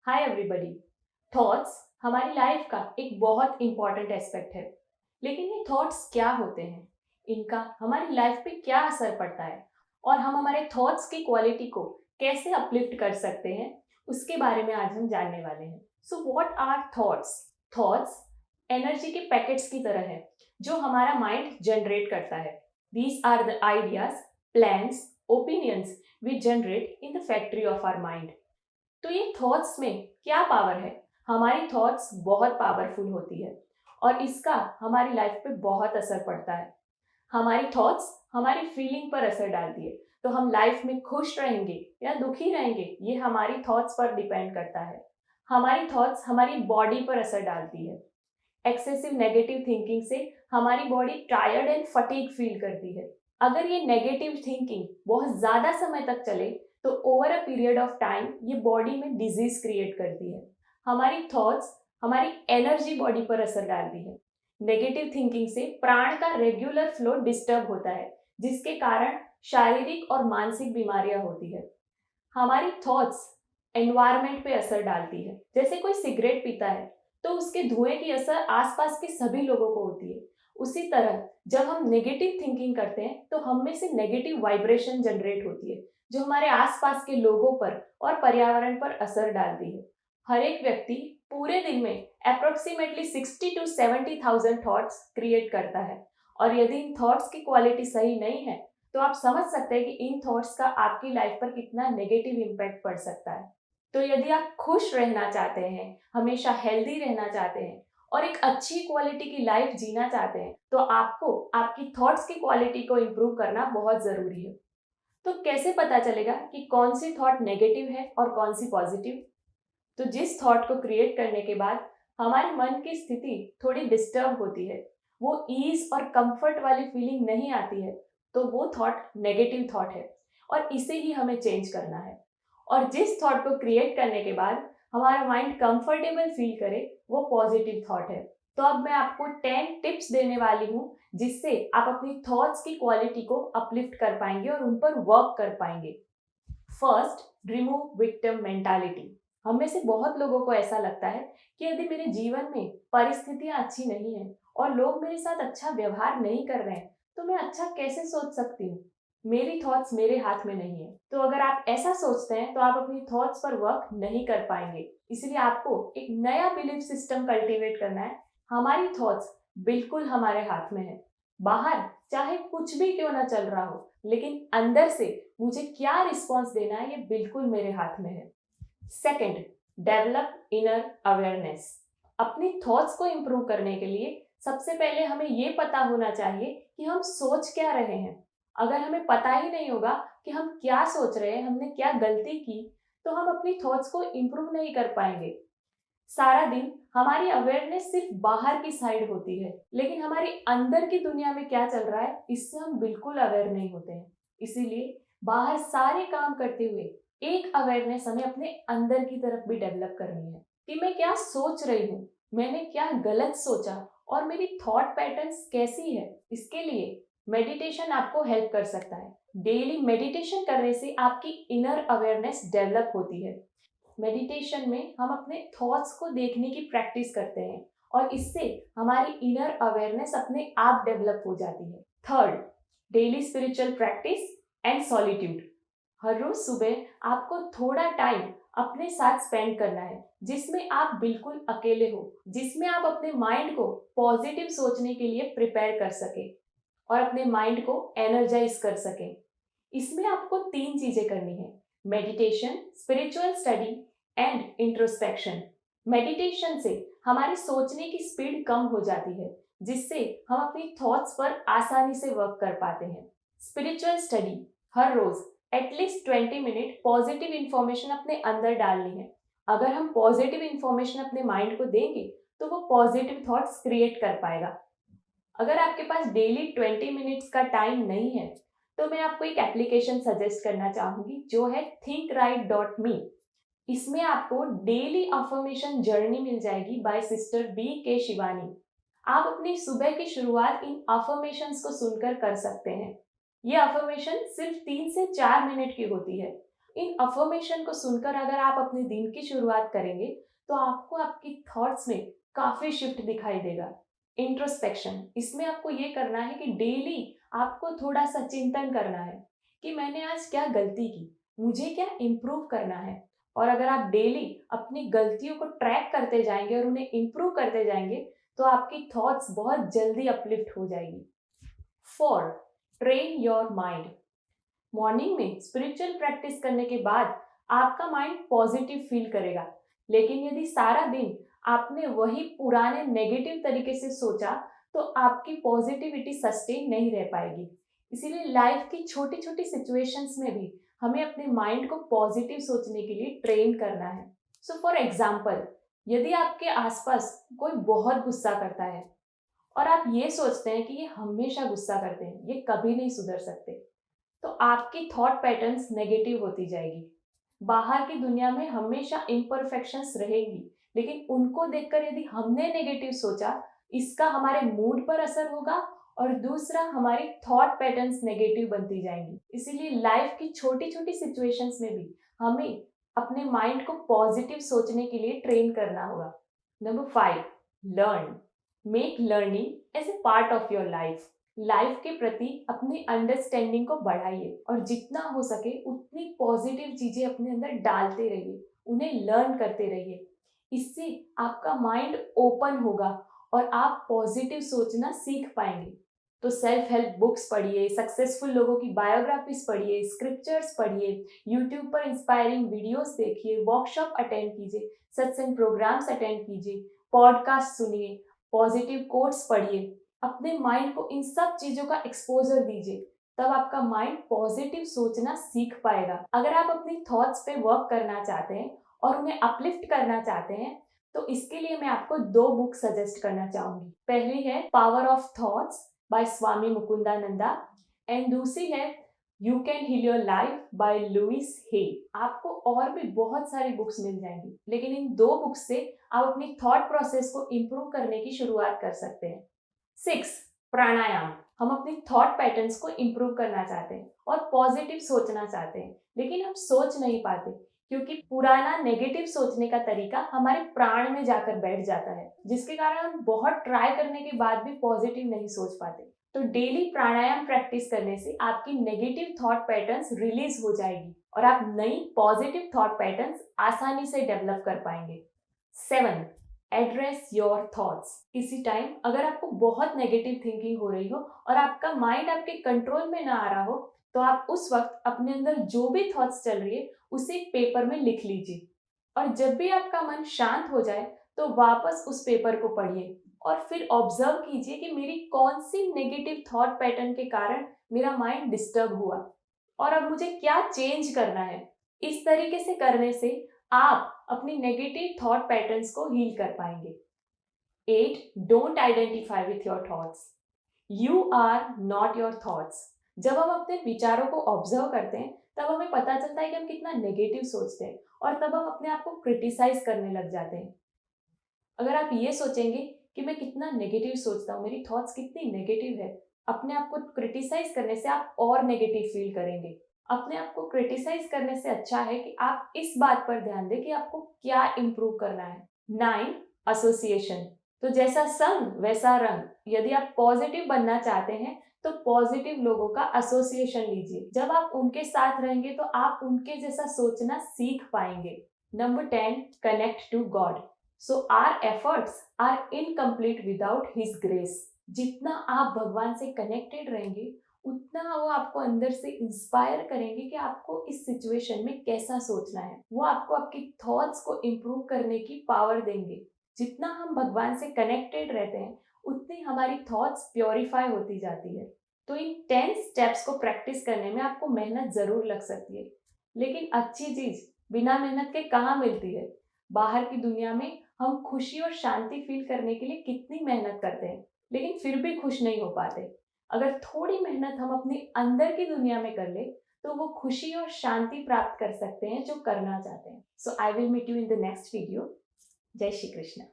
Hi everybody. Thoughts हमारी life का एक बहुत इंपॉर्टेंट एस्पेक्ट है। लेकिन ये थॉट्स क्या होते हैं, इनका हमारी लाइफ पे क्या असर पड़ता है और हम हमारे थॉट्स की क्वालिटी को कैसे अपलिफ्ट कर सकते हैं, उसके बारे में आज हम जानने वाले हैं। So what are thoughts? Thoughts energy के पैकेट्स की तरह है जो हमारा माइंड जनरेट करता है। These are the ideas, plans, opinions we generate in the factory of our mind. तो ये थॉट्स में क्या पावर है? हमारी थॉट्स बहुत पावरफुल होती है और इसका हमारी लाइफ पे बहुत असर पड़ता है। हमारी थॉट्स हमारी फीलिंग पर असर डालती है, तो हम लाइफ में खुश रहेंगे या दुखी रहेंगे ये हमारी थॉट्स पर डिपेंड करता है। हमारी थॉट्स हमारी बॉडी पर असर डालती है। एक्सेसिव नेगेटिव थिंकिंग से हमारी body tired and fatigue feel करती है। अगर ये नेगेटिव थिंकिंग बहुत ज़्यादा समय तक चले तो over a period of time ये बॉडी में डिजीज क्रिएट करती है। हमारी थॉट्स हमारी एनर्जी बॉडी पर असर डालती है। नेगेटिव थिंकिंग से प्राण का रेगुलर फ्लो डिस्टर्ब होता है, जिसके कारण शारीरिक और मानसिक बीमारियां होती है। हमारी थॉट्स एनवायरनमेंट पे असर डालती है। जैसे कोई सिगरेट पीता है तो उसके धुएं की असर आसपास के सभी लोगों को होती है। उसी तरह जब हम नेगेटिव थिंकिंग करते हैं तो हम में से नेगेटिव वाइब्रेशन जनरेट होती है, जो हमारे आसपास के लोगों पर और पर्यावरण पर असर डालती है। हर एक व्यक्ति पूरे दिन में अप्रोक्सीमेटली 60 to 70,000 थॉट्स क्रिएट करता है, और यदि इन थॉट्स की क्वालिटी सही नहीं है तो आप समझ सकते हैं कि इन थॉट्स का आपकी लाइफ पर कितना नेगेटिव इम्पैक्ट पड़ सकता है। तो यदि आप खुश रहना चाहते हैं, हमेशा हेल्दी रहना चाहते हैं और एक अच्छी क्वालिटी की लाइफ जीना चाहते हैं, तो आपको आपकी थॉट्स की क्वालिटी को इम्प्रूव करना बहुत ज़रूरी है। तो कैसे पता चलेगा कि कौन सी थॉट नेगेटिव है और कौन सी पॉजिटिव? तो जिस थॉट को क्रिएट करने के बाद हमारे मन की स्थिति थोड़ी डिस्टर्ब होती है, वो ईज और कंफर्ट वाली फीलिंग नहीं आती है, तो वो थॉट नेगेटिव थॉट है और इसे ही हमें चेंज करना है। और जिस थॉट को क्रिएट करने के बाद हमारा माइंड कंफर्टेबल फील करे, वो पॉजिटिव थॉट है। तो अब मैं आपको 10 टिप्स देने वाली हूँ जिससे आप अपनी थॉट्स की क्वालिटी को अपलिफ्ट कर पाएंगे और उन पर वर्क कर पाएंगे। First, remove victim mentality. हम में से बहुत लोगों को ऐसा लगता है कि यदि मेरे जीवन में परिस्थितियां अच्छी नहीं है और लोग मेरे साथ अच्छा व्यवहार नहीं कर रहे हैं, तो मैं अच्छा कैसे सोच सकती हूँ? मेरी थॉट्स मेरे हाथ में नहीं है। तो अगर आप ऐसा सोचते हैं तो आप अपनी थॉट्स पर वर्क नहीं कर पाएंगे। इसलिए आपको एक नया बिलीफ सिस्टम कल्टीवेट करना है। हमारी थॉट्स बिल्कुल हमारे हाथ में है। बाहर चाहे कुछ भी क्यों ना चल रहा हो, लेकिन अंदर से मुझे क्या रिस्पॉन्स देना है ये बिल्कुल मेरे हाथ में है। Second, develop inner awareness. अपनी थॉट्स को इम्प्रूव करने के लिए सबसे पहले हमें ये पता होना चाहिए कि हम सोच क्या रहे हैं। अगर हमें पता ही नहीं होगा कि हम क्या सोच रहे हैं, हमने क्या गलती की, तो हम अपनी थॉट्स को इम्प्रूव नहीं कर पाएंगे। सारा दिन हमारी अवेयरनेस सिर्फ बाहर की साइड होती है, लेकिन हमारी अंदर की दुनिया में क्या चल रहा है इससे हम बिल्कुल अवेयर नहीं होते हैं। इसीलिए बाहर सारे काम करते हुए एक अवेयरनेस हमें अपने अंदर की तरफ भी डेवलप करनी है कि मैं क्या सोच रही हूँ, मैंने क्या गलत सोचा और मेरी थॉट पैटर्न्स कैसी है। इसके लिए मेडिटेशन आपको हेल्प कर सकता है। डेली मेडिटेशन करने से आपकी इनर अवेयरनेस डेवलप होती है। मेडिटेशन में हम अपने थॉट्स को देखने की प्रैक्टिस करते हैं और इससे हमारी इनर अवेयरनेस अपने आप डेवलप हो जाती है। Third, daily spiritual practice and solitude. हर रोज सुबह आपको थोड़ा टाइम अपने साथ स्पेंड करना है, जिसमें आप बिल्कुल अकेले हो, जिसमें आप अपने माइंड को पॉजिटिव सोचने के लिए प्रिपेयर कर सके और अपने माइंड को एनर्जाइज कर सके। इसमें आपको 3 चीजें करनी है: meditation, spiritual study and introspection. Meditation से हमारी सोचने की स्पीड कम हो जाती है, जिससे हम अपनी थॉट्स पर आसानी से वर्क कर पाते हैं। स्पिरिचुअल स्टडी, हर रोज एटलीस्ट 20 मिनट पॉजिटिव इंफॉर्मेशन अपने अंदर डालनी है। अगर हम पॉजिटिव इंफॉर्मेशन अपने माइंड को देंगे तो वो पॉजिटिव थॉट्स क्रिएट कर पाएगा। अगर आपके पास डेली 20 मिनट्स का टाइम नहीं है तो मैं आपको एक एप्लीकेशन सजेस्ट करना चाहूंगी जो है thinkright.me। इसमें आपको डेली अफर्मेशन जर्नी मिल जाएगी बाय सिस्टर बी के शिवानी। आप अपनी सुबह की शुरुआत इन अफर्मेशंस को सुनकर कर सकते हैं। ये अफर्मेशन सिर्फ 3 से 4 मिनट की होती है। इन अफर्मेशन को सुनकर अगर आप अपने दिन की शुरुआत करेंगे तो आपको आपकी थॉट्स में काफी शिफ्ट दिखाई देगा। इंट्रोस्पेक्शन, इसमें आपको ये करना है कि डेली आपको थोड़ा सा चिंतन करना है कि मैंने आज क्या गलती की, मुझे क्या इम्प्रूव करना है। और अगर आप डेली अपनी गलतियों को ट्रैक करते जाएंगे और उन्हें इम्प्रूव करते जाएंगे तो आपकी थॉट्स बहुत जल्दी अपलिफ्ट हो जाएगी। 4. Train your mind. मॉर्निंग में स्पिरिचुअल प्रैक्टिस करने के बाद आपका माइंड पॉजिटिव फील करेगा, लेकिन यदि सारा दिन आपने वही पुराने नेगेटिव तरीके से सोचा तो आपकी पॉजिटिविटी सस्टेन नहीं रह पाएगी। इसीलिए लाइफ की छोटी छोटी सिचुएशंस में भी हमें अपने माइंड को पॉजिटिव सोचने के लिए ट्रेन करना है। सो फॉर एग्जाम्पल, यदि आपके आसपास कोई बहुत गुस्सा करता है और आप ये सोचते हैं कि ये हमेशा गुस्सा करते हैं, ये कभी नहीं सुधर सकते, तो आपकी थॉट पैटर्न्स नेगेटिव होती जाएगी। बाहर की दुनिया में हमेशा इम्परफेक्शंस रहेंगी, लेकिन उनको देखकर यदि हमने नेगेटिव सोचा, इसका हमारे मूड पर असर होगा और दूसरा हमारी थॉट पैटर्न्स नेगेटिव बनती जाएंगी। इसीलिए लाइफ की छोटी छोटी सिचुएशंस में भी हमें अपने माइंड को पॉजिटिव सोचने के लिए ट्रेन करना होगा। Number 5, learn. Make learning as a part of your life. Life के प्रति अपनी अंडरस्टैंडिंग को बढ़ाइए और जितना हो सके उतनी पॉजिटिव चीजें अपने अंदर डालते रहिए, उन्हें लर्न करते रहिए। इससे आपका माइंड ओपन होगा और आप पॉजिटिव सोचना सीख पाएंगे। तो सेल्फ हेल्प बुक्स पढ़िए, सक्सेसफुल लोगों की बायोग्राफीज पढ़िए, स्क्रिप्चर्स पढ़िए, यूट्यूब पर इंस्पायरिंग वीडियोस देखिए, वर्कशॉप अटेंड कीजिए, सत्संग प्रोग्राम्स अटेंड कीजिए, पॉडकास्ट सुनिए, पॉजिटिव कोट्स पढ़िए। अपने माइंड को इन सब चीजों का एक्सपोजर दीजिए, तब आपका माइंड पॉजिटिव सोचना सीख पाएगा। अगर आप अपनी थॉट्स पे वर्क करना चाहते हैं और उन्हें अपलिफ्ट करना चाहते हैं तो इसके लिए मैं आपको 2 बुक सजेस्ट करना चाहूंगी। पहली है power of thoughts by Swami Mukundananda and दूसरी है you can heal your life by Louise Hay. आपको और भी बहुत सारी बुक्स मिल जाएंगी, लेकिन इन 2 बुक्स से आप अपनी थॉट प्रोसेस को इम्प्रूव करने की शुरुआत कर सकते हैं। 6. प्राणायाम। हम अपनी थॉट पैटर्न्स को इम्प्रूव करना चाहते हैं और पॉजिटिव सोचना चाहते हैं, लेकिन हम सोच नहीं पाते क्योंकि पुराना नेगेटिव सोचने का तरीका हमारे प्राण में जाकर बैठ जाता है, जिसके कारण हम बहुत ट्राई करने के बाद भी पॉजिटिव नहीं सोच पाते। तो डेली प्राणायाम प्रैक्टिस करने से आपकी नेगेटिव थॉट पैटर्न्स रिलीज हो जाएगी और आप नई पॉजिटिव थॉट पैटर्न्स आसानी से डेवलप कर पाएंगे। 7. Address your thoughts. इसी टाइम अगर आपको बहुत नेगेटिव थिंकिंग हो रही हो और आपका माइंड आपके कंट्रोल में ना आ रहा हो तो आप उस वक्त अपने अंदर जो भी थॉट्स चल रही है उसे पेपर में लिख लीजिए और जब भी आपका मन शांत हो जाए तो वापस उस पेपर को पढ़िए और फिर ऑब्जर्व कीजिए कि मेरी कौन सी नेगेटिव थॉट पैटर्न के कारण मेरा माइंड डिस्टर्ब हुआ और अब मुझे क्या चेंज करना है। इस तरीके से करने से आप अपनी नेगेटिव थॉट पैटर्न्स को हील कर पाएंगे। 8. Don't identify with your thoughts. You are not your thoughts. जब हम अपने विचारों को ऑब्जर्व करते हैं तब हमें पता चलता है कि हम कितना नेगेटिव सोचते हैं और तब हम अपने आप को क्रिटिसाइज करने लग जाते हैं। अगर आप ये सोचेंगे कि मैं कितना नेगेटिव सोचता हूँ, मेरी थॉट्स कितनी नेगेटिव है, अपने आप को क्रिटिसाइज करने से आप और नेगेटिव फील करेंगे। अपने आप को क्रिटिसाइज करने से अच्छा है कि आप इस बात पर ध्यान दें कि आपको क्या इम्प्रूव करना है। 9. एसोसिएशन। तो जैसा संग वैसा रंग। यदि आप पॉजिटिव बनना चाहते हैं तो पॉजिटिव लोगों का एसोसिएशन लीजिए। जब आप उनके साथ रहेंगे तो आप उनके जैसा सोचना सीख पाएंगे। Number 10. Connect to God. So our efforts are incomplete without his grace. जितना आप भगवान से कनेक्टेड रहेंगे उतना वो आपको अंदर से इंस्पायर करेंगे कि आपको इस सिचुएशन में कैसा सोचना है। वो आपको आपकी थॉट्स को इम्प्रूव करने की पावर देंगे। जितना हम भगवान से कनेक्टेड रहते हैं उतनी हमारी थॉट्स प्योरीफाई होती जाती है। तो इन 10 स्टेप्स को प्रैक्टिस करने में आपको मेहनत जरूर लग सकती है, लेकिन अच्छी चीज बिना मेहनत के कहाँ मिलती है। बाहर की दुनिया में हम खुशी और शांति फील करने के लिए कितनी मेहनत करते हैं, लेकिन फिर भी खुश नहीं हो पाते। अगर थोड़ी मेहनत हम अपने अंदर की दुनिया में कर ले तो वो खुशी और शांति प्राप्त कर सकते हैं जो करना चाहते हैं। So I will meet you in the next video. जय श्री कृष्ण।